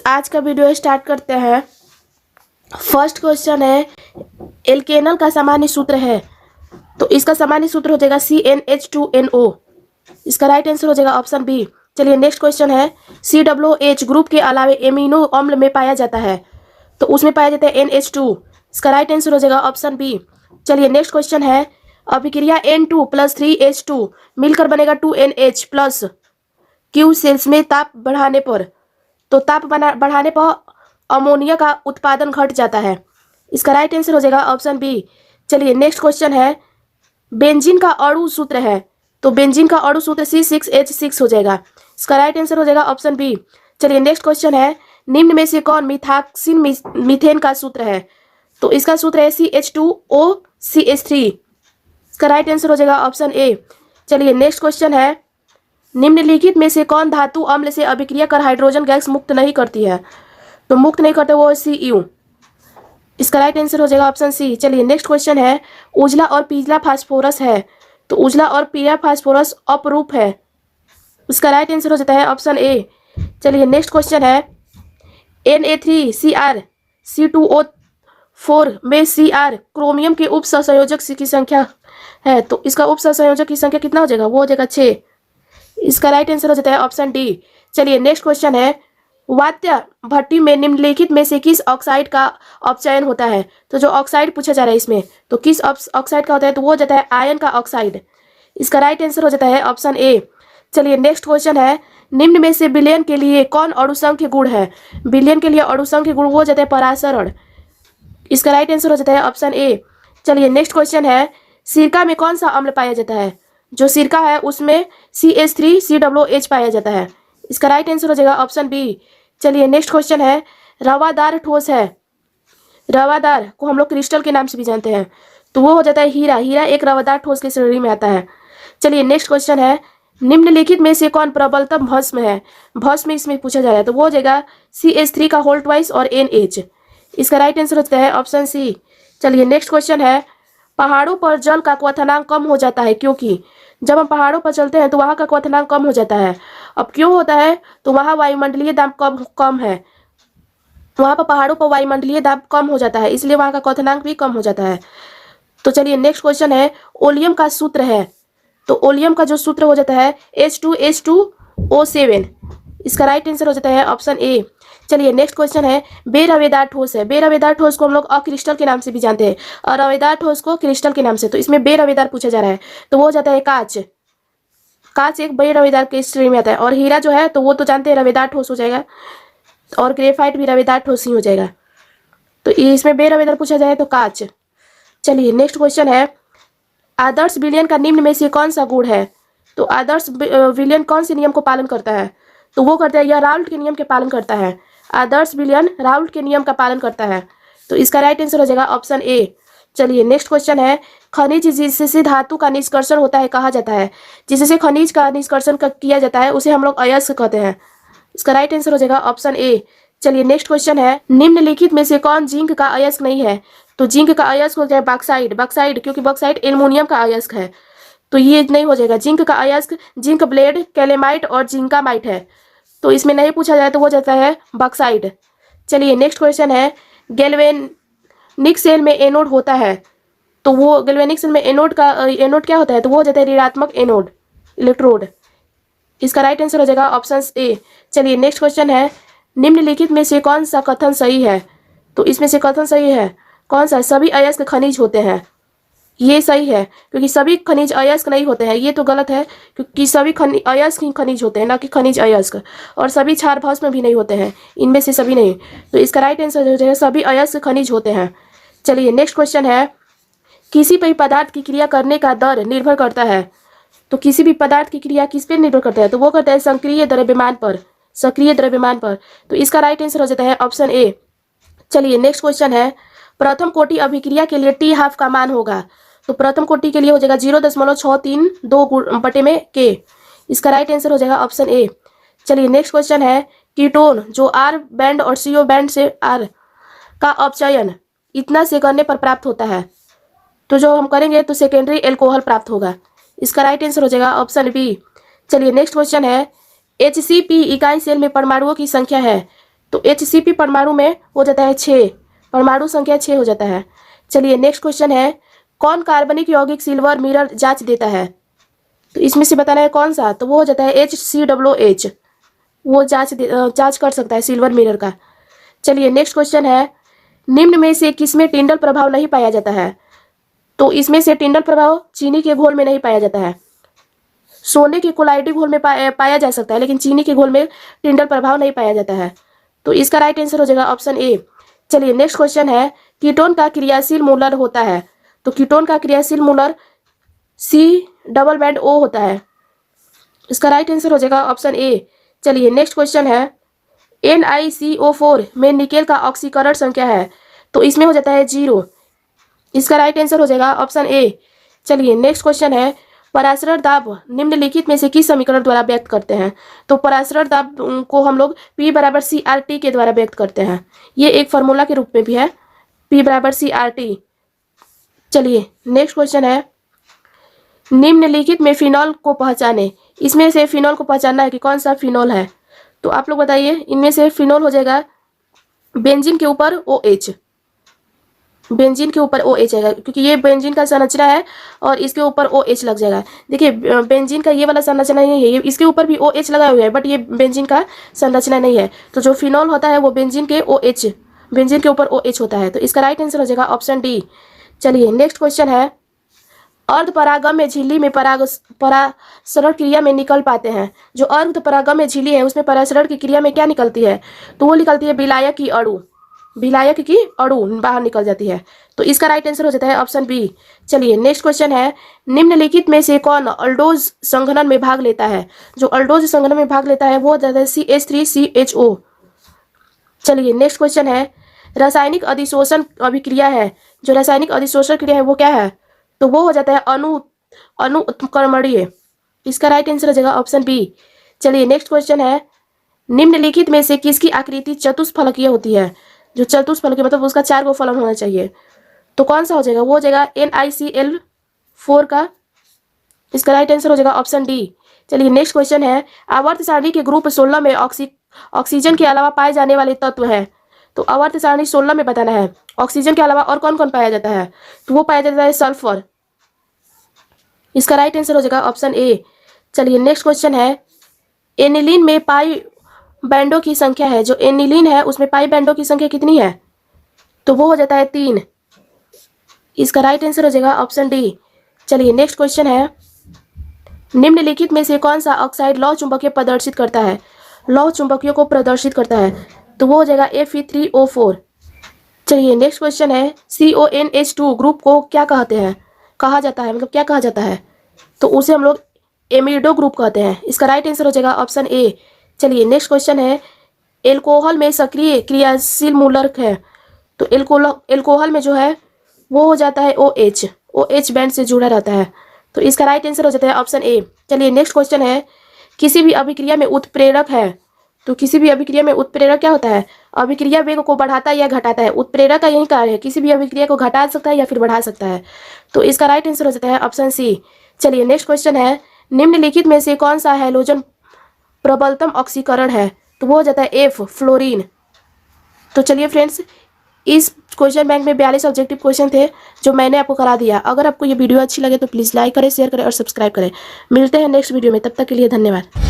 आज का video start करते हैं। फर्स्ट क्वेश्चन है, एल्केनल का सामान्य सूत्र है, तो इसका सामान्य सूत्र हो जाएगा CnH2NO। इसका राइट आंसर हो जाएगा ऑप्शन बी। चलिए नेक्स्ट क्वेश्चन है, COOH ग्रुप के अलावे एमिनो अम्ल में पाया जाता है, तो उसमें पाया जाता है NH2। इसका राइट आंसर हो जाएगा ऑप्शन बी। चलिए नेक्स्ट क्वेश्चन है, अभिक्रिया N2 + 3H2 मिलकर बनेगा 2NH प्लस Q सेल्स में ताप बढ़ाने पर, तो ताप बढ़ाने पर अमोनिया का उत्पादन घट जाता है। इसका राइट आंसर हो जाएगा ऑप्शन बी। चलिए नेक्स्ट क्वेश्चन है, बेंजीन का अणु सूत्र है, तो बेंजीन का अणु सूत्र C6H6 हो जाएगा। इसका राइट आंसर हो जाएगा ऑप्शन बी। चलिए नेक्स्ट क्वेश्चन है, निम्न में से कौन मिथाक्सिन मीथेन का सूत्र है, तो इसका सूत्र है CH2OCH3। इसका राइट आंसर हो जाएगा ऑप्शन ए। चलिए नेक्स्ट क्वेश्चन है, निम्नलिखित में से कौन धातु अम्ल से अभिक्रिया कर हाइड्रोजन गैस मुक्त नहीं करती है, तो मुक्त नहीं करते वो Cu। इसका राइट आंसर हो जाएगा ऑप्शन सी। चलिए नेक्स्ट क्वेश्चन है, उजला और पीला फास्फोरस है, तो उजला और पीला फास्फोरस अपरूप है। इसका राइट आंसर हो जाता है ऑप्शन ए। चलिए नेक्स्ट क्वेश्चन है, Na3Cr C2O4 में Cr क्रोमियम के उप सहसंयोजक की संख्या है, तो इसका उप सहसंयोजक की संख्या कितना हो जाएगा, वो हो जाएगा 6। इसका राइट आंसर हो जाता है ऑप्शन डी। चलिए नेक्स्ट क्वेश्चन है, वात्य भट्टी में निम्नलिखित में से किस ऑक्साइड का अपचयन होता है, तो जो ऑक्साइड पूछा जा रहा है इसमें, तो किस ऑक्साइड का होता है, तो वो हो जाता है आयन का ऑक्साइड। इसका राइट आंसर हो जाता है ऑप्शन ए। चलिए नेक्स्ट क्वेश्चन है, निम्न में से विलयन के लिए कौन अणुसंख्य गुण है, विलयन के लिए अणुसंख्य गुण वो हो जाता है परासरण। इसका राइट आंसर हो जाता है ऑप्शन ए। चलिए नेक्स्ट क्वेश्चन है, सिरका में कौन सा अम्ल पाया जाता है, जो सिरका है उसमें CH3COOH पाया जाता है। इसका राइट आंसर हो जाएगा ऑप्शन बी। चलिए नेक्स्ट क्वेश्चन है, रवादार ठोस है, रवादार को हम लोग क्रिस्टल के नाम से भी जानते हैं, तो वो हो जाता है हीरा। हीरा एक रवादार ठोस की श्रेणी में आता है। चलिए नेक्स्ट क्वेश्चन है, निम्नलिखित में से कौन प्रबलतम भस्म है, भस्म इसमें पूछा जा रहा है, तो वो हो जाएगा CH3 का होल ट्वाइस और NH। इसका राइट आंसर होता है ऑप्शन सी। चलिए नेक्स्ट क्वेश्चन है, पहाड़ों पर जल का क्वथनांक कम हो जाता है क्योंकि, जब हम पहाड़ों पर चलते हैं तो वहाँ का क्वथनांक कम हो जाता है। अब क्यों होता है, तो वहाँ वायुमंडलीय दाब कम है, वहाँ पर पहाड़ों पर वायुमंडलीय दाब कम हो जाता है, इसलिए वहाँ का क्वथनांक भी कम हो जाता है। तो चलिए नेक्स्ट क्वेश्चन है, ओलियम का सूत्र है, तो ओलियम का जो सूत्र हो जाता है H2H2O7। इसका राइट आंसर हो जाता है ऑप्शन ए। चलिए नेक्स्ट क्वेश्चन है, बेरवेदार ठोस है, बेरवेदार ठोस को हम लोग अक्रिस्टल के नाम से भी जानते हैं और रवेदार ठोस को क्रिस्टल के नाम से, तो इसमें बेरवेदार पूछा जा रहा है, तो वो हो जाता है कांच। कांच एक बेरवेदार के श्रेणी में आता है, और हीरा जो है तो वो तो जानते हैं रवेदार ठोस हो जाएगा, और ग्रेफाइट भी रवेदार ठोस ही हो जाएगा, तो इसमें बेरवेदार पूछा जाए तो कांच। चलिए नेक्स्ट क्वेश्चन है, आदर्श विलयन का निम्न में से कौन सा गुण है, तो आदर्श विलयन कौन से नियम को पालन करता है, तो वो करता है, यह राउल्ट के नियम के पालन करता है। आदर्श विलयन राउल्ट के नियम का पालन करता है, तो इसका राइट आंसर हो जाएगा ऑप्शन ए। चलिए नेक्स्ट क्वेश्चन है, खनिज जिससे धातु का निष्कर्षण होता है कहा जाता है, जिससे खनिज का निष्कर्षण किया जाता है उसे हम लोग अयस्क कहते हैं। इसका राइट आंसर हो जाएगा ऑप्शन ए। चलिए नेक्स्ट क्वेश्चन है, निम्नलिखित में से कौन जिंक का अयस्क नहीं है, तो जिंक का अयस्क हो जाए बॉक्साइड, बॉक्साइड क्योंकि बॉक्साइड एल्युमिनियम का अयस्क है, तो ये नहीं हो जाएगा। जिंक का अयस्क जिंक ब्लेड, कैलेमाइट और जिंकामाइट है, तो इसमें नहीं पूछा जाए तो वो जाता है बॉक्साइड। चलिए नेक्स्ट क्वेश्चन है, गैल्वेनिक सेल में एनोड होता है, तो वो गैल्वेनिक सेल में एनोड क्या होता है, तो वो हो जाता है ऋणात्मक एनोड, इलेक्ट्रोड। इसका राइट आंसर हो जाएगा ऑप्शन ए। चलिए नेक्स्ट क्वेश्चन है, निम्नलिखित में से कौन सा कथन सही है, तो इसमें से कथन सही है कौन सा, सभी अयस्क खनिज होते हैं, ये सही है क्योंकि सभी खनिज अयस्क नहीं होते हैं, ये तो गलत है क्योंकि सभी अयस्क ही खनिज होते हैं, ना कि खनिज अयस्क, और सभी क्षार भस्म भी नहीं होते हैं, इनमें से सभी नहीं, तो इसका राइट आंसर हो जाएगा सभी अयस्क खनिज होते हैं। चलिए नेक्स्ट क्वेश्चन है, किसी भी पदार्थ की क्रिया करने का दर निर्भर करता है, तो किसी भी पदार्थ की क्रिया किस पर निर्भर करता है, तो वो करता है सक्रिय द्रव्यमान पर, सक्रिय द्रव्यमान पर, तो इसका राइट आंसर हो जाता है ऑप्शन ए। चलिए नेक्स्ट क्वेश्चन है, प्रथम कोटि अभिक्रिया के लिए T½ का मान होगा, तो प्रथम कोटि के लिए हो जाएगा 0.632 के। इसका राइट आंसर हो जाएगा ऑप्शन ए। चलिए नेक्स्ट क्वेश्चन है, कीटोन जो R बैंड और CO बैंड से R का अपचयन इतना से करने पर प्राप्त होता है, तो जो हम करेंगे तो सेकेंडरी एल्कोहल प्राप्त होगा। इसका राइट आंसर हो जाएगा ऑप्शन बी। चलिए नेक्स्ट क्वेश्चन है, HCP इकाई सेल में परमाणुओं की संख्या है, तो HCP परमाणु में हो जाता है 6, परमाणु संख्या 6 हो जाता है। चलिए नेक्स्ट क्वेश्चन है, कौन कार्बनिक यौगिक सिल्वर मिरर जांच देता है? तो इसमें से बताना है कौन सा, तो वो हो जाता है HCOOH, वो जांच कर सकता है सिल्वर मिरर का। चलिए नेक्स्ट क्वेश्चन है, निम्न में से किसमें टिंडल प्रभाव नहीं पाया जाता है? तो इसमें से टिंडल प्रभाव चीनी के घोल में नहीं पाया जाता है। सोने के कोलाइडी घोल में पाया जा सकता है, लेकिन चीनी के घोल में टिंडल प्रभाव नहीं पाया जाता है। तो इसका राइट आंसर हो जाएगा ऑप्शन ए। चलिए नेक्स्ट क्वेश्चन है, कीटोन का क्रियाशील मोलर होता है? तो कीटोन का क्रियाशील मोलर C+O होता है। इसका राइट आंसर हो जाएगा ऑप्शन ए। चलिए नेक्स्ट क्वेश्चन है, NiCO4 में निकेल का ऑक्सीकरण संख्या है? तो इसमें हो जाता है 0। इसका राइट आंसर हो जाएगा ऑप्शन ए। चलिए नेक्स्ट क्वेश्चन है, परासरण दाब निम्नलिखित में से किस समीकरण द्वारा व्यक्त करते हैं? तो परासरण दाब को हम लोग P = CRT के द्वारा व्यक्त करते हैं। ये एक फार्मूला के रूप में भी है, P = CRT। चलिए नेक्स्ट क्वेश्चन है, निम्नलिखित में फिनॉल को पहचाने। इसमें से फिनॉल को पहचानना है कि कौन सा फिनॉल है। तो आप लोग बताइए, इनमें से फिनॉल हो जाएगा बेंजीन के ऊपर OH, बेंजीन के ऊपर OH आएगा, क्योंकि ये बेंजीन का संरचना है और इसके ऊपर OH लग जाएगा। देखिए बेंजीन का ये वाला संरचना नहीं है, ये इसके ऊपर भी OH लगा हुआ है, बट ये बेंजीन का संरचना नहीं है। तो जो फिनॉल होता है वो बेंजीन के OH, बेंजीन के ऊपर OH होता है। तो इसका राइट आंसर हो जाएगा ऑप्शन डी। चलिए नेक्स्ट क्वेश्चन है, अर्धपरागम झिल्ली में परासरण क्रिया में निकल पाते हैं। जो अर्धपरागम झिल्ली है उसमें परासरण की क्रिया में क्या निकलती है? तो वो निकलती है विलायक की अणु, विलायक की अणु बाहर निकल जाती है। तो इसका राइट आंसर हो जाता है ऑप्शन बी। चलिए नेक्स्ट क्वेश्चन है, निम्नलिखित में से कौन अल्डोज संघनन में भाग लेता है? जो अल्डोज संघनन में भाग लेता है वो हो जाता है CH3CHO। चलिए नेक्स्ट क्वेश्चन है, रासायनिक अधिशोषण अभिक्रिया है, जो रासायनिक अधिशोषण क्रिया है वो क्या है? तो वो हो जाता है अणु उत्क्रमणीय। इसका राइट आंसर हो जाएगा ऑप्शन बी। चलिए नेक्स्ट क्वेश्चन है, निम्नलिखित में से किसकी आकृति चतुष्फलकीय होती है? जो चतुष्फलकीय मतलब उसका 4 गो फलन होना चाहिए। तो कौन सा हो जाएगा? वो हो जाएगा NiCl4 का। इसका राइट आंसर हो जाएगा ऑप्शन डी। चलिए नेक्स्ट क्वेश्चन है, आवर्त सारणी के ग्रुप 16 में ऑक्सीजन के अलावा पाए जाने वाले तत्व हैं। तो आवर्त सारणी 16 में बताना है ऑक्सीजन के अलावा और कौन कौन पाया जाता है? तो वो पाया जाता है सल्फर। इसका राइट आंसर हो जाएगा ऑप्शन ए। चलिए नेक्स्ट क्वेश्चन है, एनिलीन में पाई बैंडों की संख्या है। जो एनिलीन है उसमें पाई बैंडों की संख्या कितनी है? तो वो हो जाता है 3। इसका राइट आंसर हो जाएगा ऑप्शन डी। चलिए नेक्स्ट क्वेश्चन है, निम्नलिखित में से कौन सा ऑक्साइड लौह चुंबकीय प्रदर्शित करता है? लौह चुंबकीय को प्रदर्शित करता है। तो वो हो जाएगा Fe3O4। चलिए नेक्स्ट क्वेश्चन है, CONH2 ग्रुप को क्या कहते हैं, कहा जाता है, मतलब क्या कहा जाता है? तो उसे हम लोग एमिडो ग्रुप कहते हैं। इसका राइट आंसर हो जाएगा ऑप्शन ए। चलिए नेक्स्ट क्वेश्चन है, एल्कोहल में सक्रिय क्रियाशील मूलक है। तो एल्कोहल में जो है वो हो जाता है OH बैंड से जुड़ा रहता है। तो इसका राइट आंसर हो जाता है ऑप्शन ए। चलिए नेक्स्ट क्वेश्चन है, किसी भी अभिक्रिया में उत्प्रेरक है। तो किसी भी अभिक्रिया में उत्प्रेरक क्या होता है? अभिक्रिया वेग को बढ़ाता है या घटाता है। उत्प्रेरक का यही कार्य है, किसी भी अभिक्रिया को घटा सकता है या फिर बढ़ा सकता है। तो इसका राइट आंसर हो जाता है ऑप्शन सी। चलिए नेक्स्ट क्वेश्चन है, निम्नलिखित में से कौन सा हैलोजन प्रबलतम ऑक्सीकरण है? तो वो हो जाता है F, फ्लोरीन। तो चलिए फ्रेंड्स, इस क्वेश्चन बैंक में 42 ऑब्जेक्टिव क्वेश्चन थे जो मैंने आपको करा दिया। अगर आपको ये वीडियो अच्छी लगे तो प्लीज़ लाइक करें, शेयर करें और सब्सक्राइब करें। मिलते हैं नेक्स्ट वीडियो में, तब तक के लिए धन्यवाद।